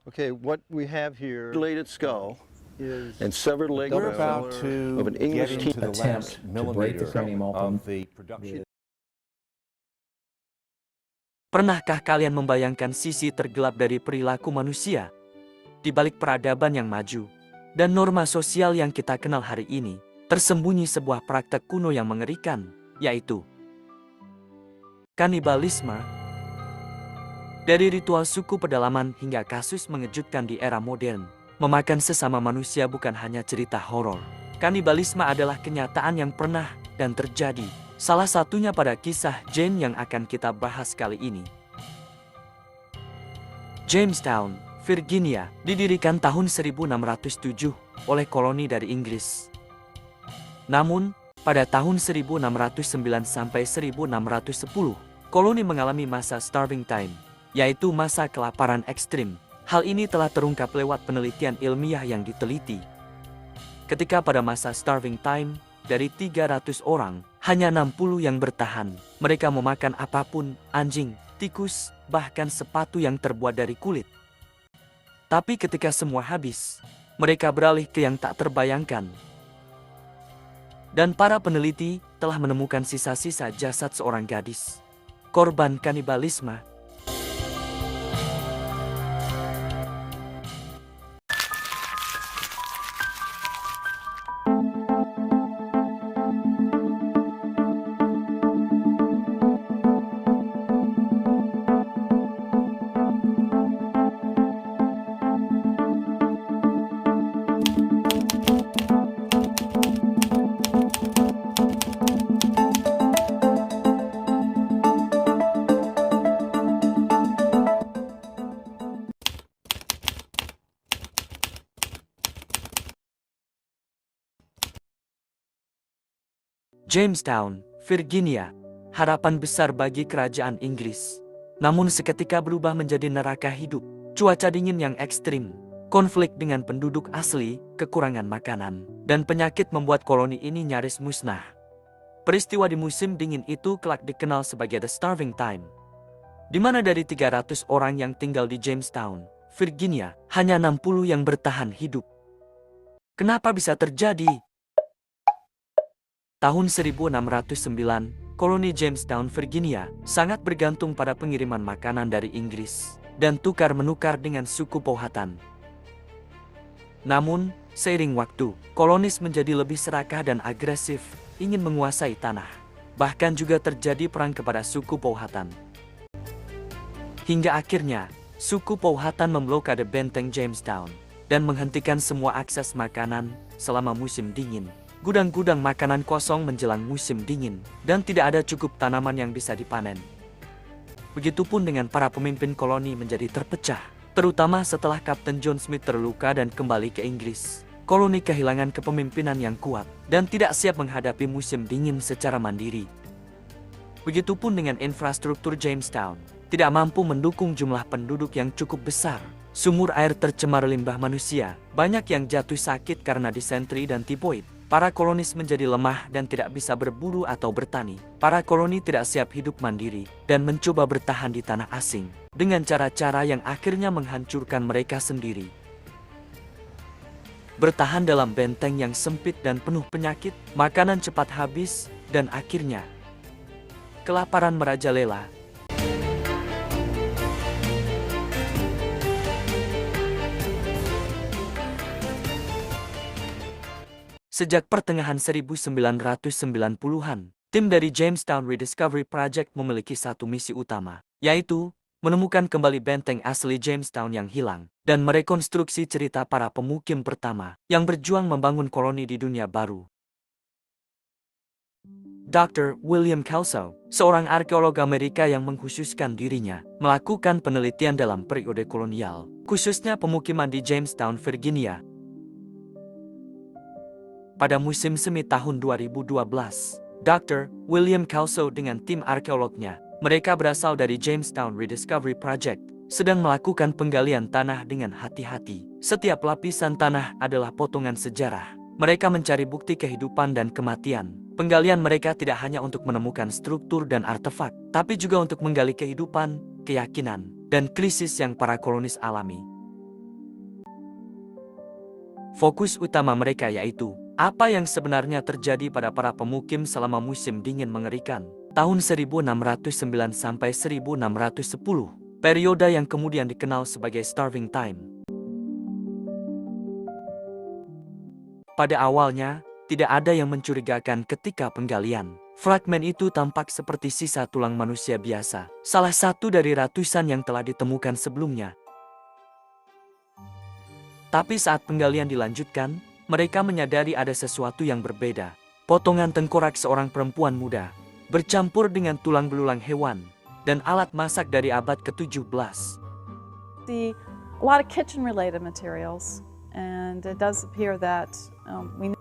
Okay, what we have here mutilated skull is and severed leg We're bone about of to an get English into the last attempt to break the millimeter cranium open. of the production. Pernahkah kalian membayangkan sisi tergelap dari perilaku manusia? Di balik peradaban yang maju dan norma sosial yang kita kenal hari ini, tersembunyi sebuah praktek kuno yang mengerikan, yaitu kanibalisme. Dari ritual suku pedalaman hingga kasus mengejutkan di era modern, memakan sesama manusia bukan hanya cerita horor. Kanibalisme adalah kenyataan yang pernah dan terjadi. Salah satunya pada kisah Jane yang akan kita bahas kali ini. Jamestown, Virginia, didirikan tahun 1607 oleh koloni dari Inggris. Namun, pada tahun 1609 sampai 1610, koloni mengalami masa starving time, yaitu masa kelaparan ekstrim. Hal ini telah terungkap lewat penelitian ilmiah yang diteliti. Ketika pada masa starving time, dari 300 orang, hanya 60 yang bertahan. Mereka memakan apapun, anjing, tikus, bahkan sepatu yang terbuat dari kulit. Tapi ketika semua habis, mereka beralih ke yang tak terbayangkan. Dan para peneliti telah menemukan sisa-sisa jasad seorang gadis, korban kanibalisme. Jamestown, Virginia, harapan besar bagi kerajaan Inggris. Namun seketika berubah menjadi neraka hidup. Cuaca dingin yang ekstrim, konflik dengan penduduk asli, kekurangan makanan, dan penyakit membuat koloni ini nyaris musnah. Peristiwa di musim dingin itu kelak dikenal sebagai The Starving Time, di mana dari 300 orang yang tinggal di Jamestown, Virginia, hanya 60 yang bertahan hidup. Kenapa bisa terjadi? Tahun 1609, koloni Jamestown, Virginia, sangat bergantung pada pengiriman makanan dari Inggris dan tukar-menukar dengan suku Powhatan. Namun, seiring waktu, kolonis menjadi lebih serakah dan agresif, ingin menguasai tanah. Bahkan juga terjadi perang kepada suku Powhatan. Hingga akhirnya, suku Powhatan memblokade benteng Jamestown dan menghentikan semua akses makanan selama musim dingin. Gudang-gudang makanan kosong menjelang musim dingin, dan tidak ada cukup tanaman yang bisa dipanen. Begitupun dengan para pemimpin koloni menjadi terpecah, terutama setelah Kapten John Smith terluka dan kembali ke Inggris. Koloni kehilangan kepemimpinan yang kuat, dan tidak siap menghadapi musim dingin secara mandiri. Begitupun dengan infrastruktur Jamestown, tidak mampu mendukung jumlah penduduk yang cukup besar. Sumur air tercemar limbah manusia, banyak yang jatuh sakit karena disentri dan tifoid. Para kolonis menjadi lemah dan tidak bisa berburu atau bertani. Para koloni tidak siap hidup mandiri dan mencoba bertahan di tanah asing dengan cara-cara yang akhirnya menghancurkan mereka sendiri. Bertahan dalam benteng yang sempit dan penuh penyakit, makanan cepat habis, dan akhirnya kelaparan merajalela. Sejak pertengahan 1990-an, tim dari Jamestown Rediscovery Project memiliki satu misi utama, yaitu menemukan kembali benteng asli Jamestown yang hilang dan merekonstruksi cerita para pemukim pertama yang berjuang membangun koloni di dunia baru. Dr. William Kelso, seorang arkeolog Amerika yang mengkhususkan dirinya melakukan penelitian dalam periode kolonial, khususnya pemukiman di Jamestown, Virginia. Pada musim semi tahun 2012, Dr. William Kelso dengan tim arkeolognya, mereka berasal dari Jamestown Rediscovery Project, sedang melakukan penggalian tanah dengan hati-hati. Setiap lapisan tanah adalah potongan sejarah. Mereka mencari bukti kehidupan dan kematian. Penggalian mereka tidak hanya untuk menemukan struktur dan artefak, tapi juga untuk menggali kehidupan, keyakinan, dan krisis yang para kolonis alami. Fokus utama mereka yaitu apa yang sebenarnya terjadi pada para pemukim selama musim dingin mengerikan tahun 1609 sampai 1610, periode yang kemudian dikenal sebagai Starving Time. Pada awalnya, tidak ada yang mencurigakan ketika penggalian. Fragmen itu tampak seperti sisa tulang manusia biasa, salah satu dari ratusan yang telah ditemukan sebelumnya. Tapi saat penggalian dilanjutkan, mereka menyadari ada sesuatu yang berbeda. Potongan tengkorak seorang perempuan muda, bercampur dengan tulang belulang hewan, dan alat masak dari abad ke-17. See a lot of kitchen-related materials, and it does appear that we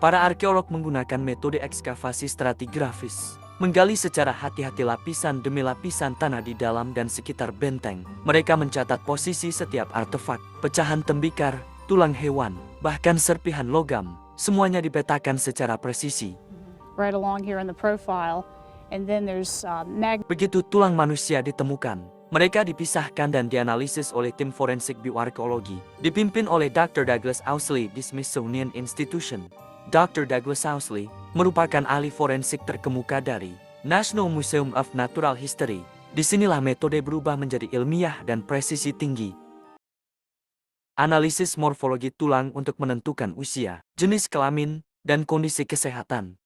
Para arkeolog menggunakan metode ekskavasi stratigrafis, menggali secara hati-hati lapisan demi lapisan tanah di dalam dan sekitar benteng. Mereka mencatat posisi setiap artefak, pecahan tembikar, tulang hewan, bahkan serpihan logam. Semuanya dipetakan secara presisi. right along here in the profile. And then there's Begitu tulang manusia ditemukan, mereka dipisahkan dan dianalisis oleh tim forensik bioarkeologi, dipimpin oleh Dr. Douglas Ousley di Smithsonian Institution. Dr. Douglas Ousley merupakan ahli forensik terkemuka dari National Museum of Natural History. Disinilah metode berubah menjadi ilmiah dan presisi tinggi. Analisis morfologi tulang untuk menentukan usia, jenis kelamin, dan kondisi kesehatan.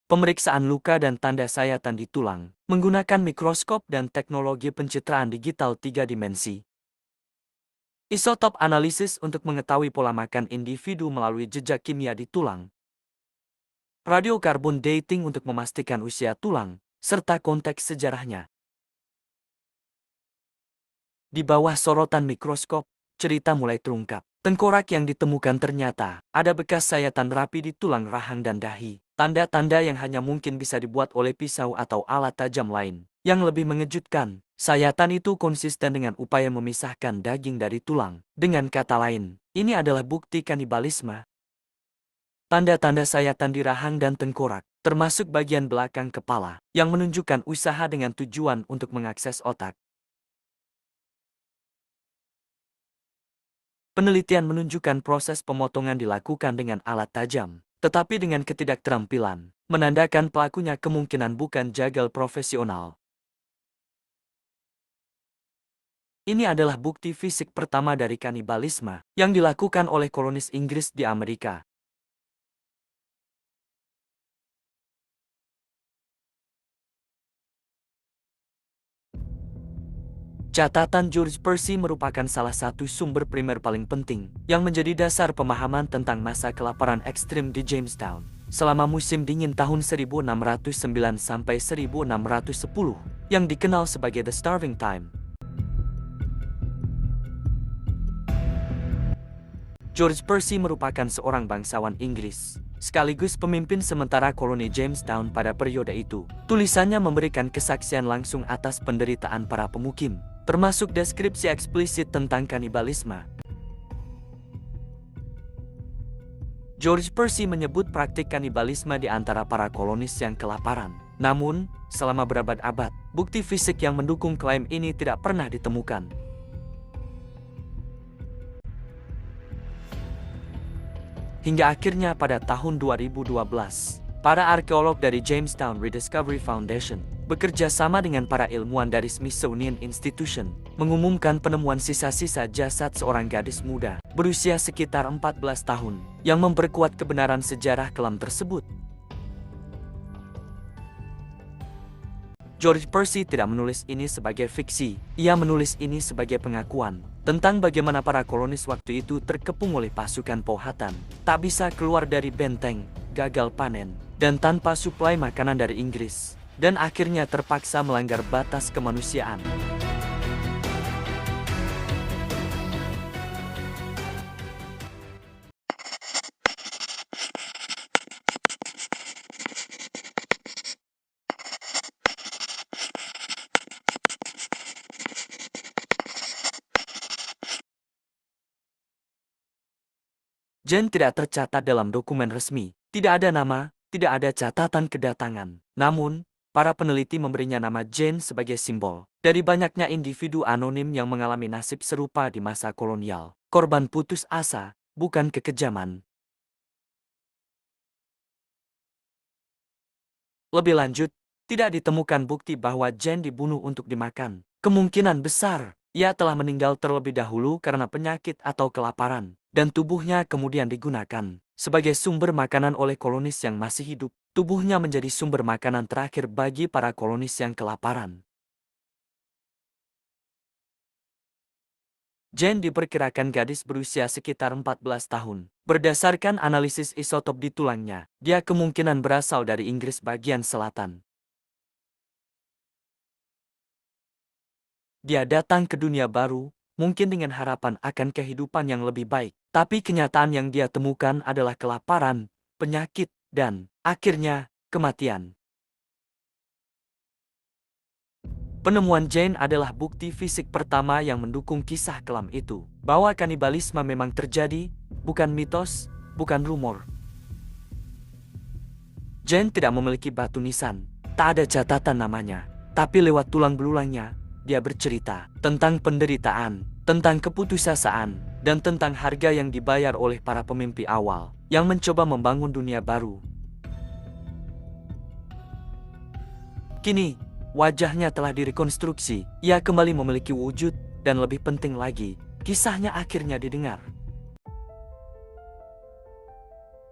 Pemeriksaan luka dan tanda sayatan di tulang menggunakan mikroskop dan teknologi pencitraan digital 3 dimensi. Isotop analisis untuk mengetahui pola makan individu melalui jejak kimia di tulang. Radiokarbon dating untuk memastikan usia tulang, serta konteks sejarahnya. Di bawah sorotan mikroskop, cerita mulai terungkap. Tengkorak yang ditemukan ternyata ada bekas sayatan rapi di tulang rahang dan dahi. Tanda-tanda yang hanya mungkin bisa dibuat oleh pisau atau alat tajam lain. Yang lebih mengejutkan, sayatan itu konsisten dengan upaya memisahkan daging dari tulang. Dengan kata lain, ini adalah bukti kanibalisme. Tanda-tanda sayatan di rahang dan tengkorak, termasuk bagian belakang kepala, yang menunjukkan usaha dengan tujuan untuk mengakses otak. Penelitian menunjukkan proses pemotongan dilakukan dengan alat tajam, tetapi dengan ketidakterampilan, menandakan pelakunya kemungkinan bukan jagal profesional. Ini adalah bukti fisik pertama dari kanibalisme yang dilakukan oleh kolonis Inggris di Amerika. Catatan George Percy merupakan salah satu sumber primer paling penting yang menjadi dasar pemahaman tentang masa kelaparan ekstrim di Jamestown selama musim dingin tahun 1609 sampai 1610 yang dikenal sebagai The Starving Time. George Percy merupakan seorang bangsawan Inggris, sekaligus pemimpin sementara koloni Jamestown pada periode itu. Tulisannya memberikan kesaksian langsung atas penderitaan para pemukim, termasuk deskripsi eksplisit tentang kanibalisme. George Percy menyebut praktik kanibalisme di antara para kolonis yang kelaparan. Namun, selama berabad-abad, bukti fisik yang mendukung klaim ini tidak pernah ditemukan. Hingga akhirnya pada tahun 2012, para arkeolog dari Jamestown Rediscovery Foundation bekerja sama dengan para ilmuwan dari Smithsonian Institution mengumumkan penemuan sisa-sisa jasad seorang gadis muda berusia sekitar 14 tahun yang memperkuat kebenaran sejarah kelam tersebut. George Percy tidak menulis ini sebagai fiksi, ia menulis ini sebagai pengakuan tentang bagaimana para kolonis waktu itu terkepung oleh pasukan Powhatan, tak bisa keluar dari benteng, gagal panen, dan tanpa suplai makanan dari Inggris, dan akhirnya terpaksa melanggar batas kemanusiaan. Jane tidak tercatat dalam dokumen resmi, tidak ada nama, tidak ada catatan kedatangan. Namun, para peneliti memberinya nama Jane sebagai simbol dari banyaknya individu anonim yang mengalami nasib serupa di masa kolonial. Korban putus asa, bukan kekejaman. Lebih lanjut, tidak ditemukan bukti bahwa Jane dibunuh untuk dimakan. Kemungkinan besar, ia telah meninggal terlebih dahulu karena penyakit atau kelaparan, dan tubuhnya kemudian digunakan sebagai sumber makanan oleh kolonis yang masih hidup. Tubuhnya menjadi sumber makanan terakhir bagi para kolonis yang kelaparan. Jane diperkirakan gadis berusia sekitar 14 tahun. Berdasarkan analisis isotop di tulangnya, dia kemungkinan berasal dari Inggris bagian selatan. Dia datang ke dunia baru, mungkin dengan harapan akan kehidupan yang lebih baik. Tapi kenyataan yang dia temukan adalah kelaparan, penyakit, dan, akhirnya, kematian. Penemuan Jane adalah bukti fisik pertama yang mendukung kisah kelam itu. Bahwa kanibalisme memang terjadi, bukan mitos, bukan rumor. Jane tidak memiliki batu nisan, tak ada catatan namanya. Tapi lewat tulang belulangnya, dia bercerita tentang penderitaan, tentang keputusasaan, dan tentang harga yang dibayar oleh para pemimpi awal yang mencoba membangun dunia baru. Kini, wajahnya telah direkonstruksi, ia kembali memiliki wujud, dan lebih penting lagi, kisahnya akhirnya didengar.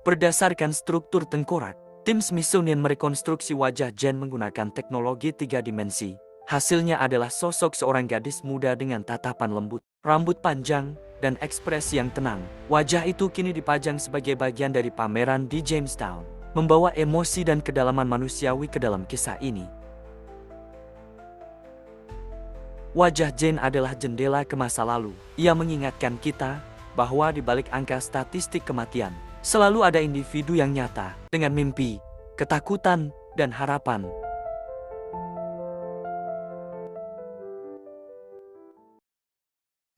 Berdasarkan struktur tengkorak, tim Smithsonian merekonstruksi wajah Jane menggunakan teknologi 3 dimensi. Hasilnya adalah sosok seorang gadis muda dengan tatapan lembut, rambut panjang, dan ekspresi yang tenang. Wajah itu kini dipajang sebagai bagian dari pameran di Jamestown, membawa emosi dan kedalaman manusiawi ke dalam kisah ini. Wajah Jane adalah jendela ke masa lalu. Ia mengingatkan kita bahwa di balik angka statistik kematian, selalu ada individu yang nyata, dengan mimpi, ketakutan, dan harapan.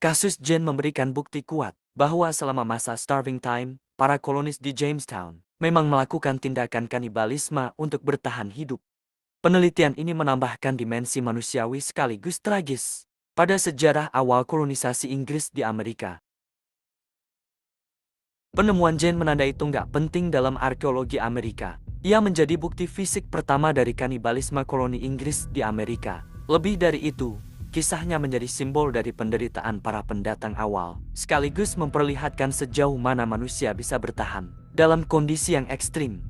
Kasus Jane memberikan bukti kuat bahwa selama masa starving time, para kolonis di Jamestown memang melakukan tindakan kanibalisme untuk bertahan hidup. Penelitian ini menambahkan dimensi manusiawi sekaligus tragis pada sejarah awal kolonisasi Inggris di Amerika. Penemuan Jane menandai tonggak penting dalam arkeologi Amerika. Ia menjadi bukti fisik pertama dari kanibalisme koloni Inggris di Amerika. Lebih dari itu, kisahnya menjadi simbol dari penderitaan para pendatang awal, sekaligus memperlihatkan sejauh mana manusia bisa bertahan dalam kondisi yang ekstrim.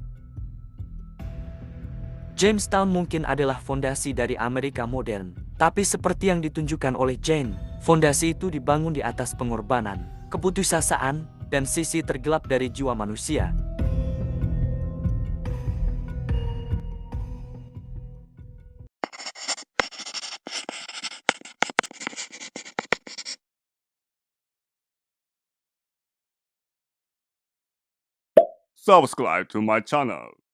Jamestown mungkin adalah fondasi dari Amerika modern, tapi seperti yang ditunjukkan oleh Jane, fondasi itu dibangun di atas pengorbanan, keputusasaan, dan sisi tergelap dari jiwa manusia. Subscribe to my channel.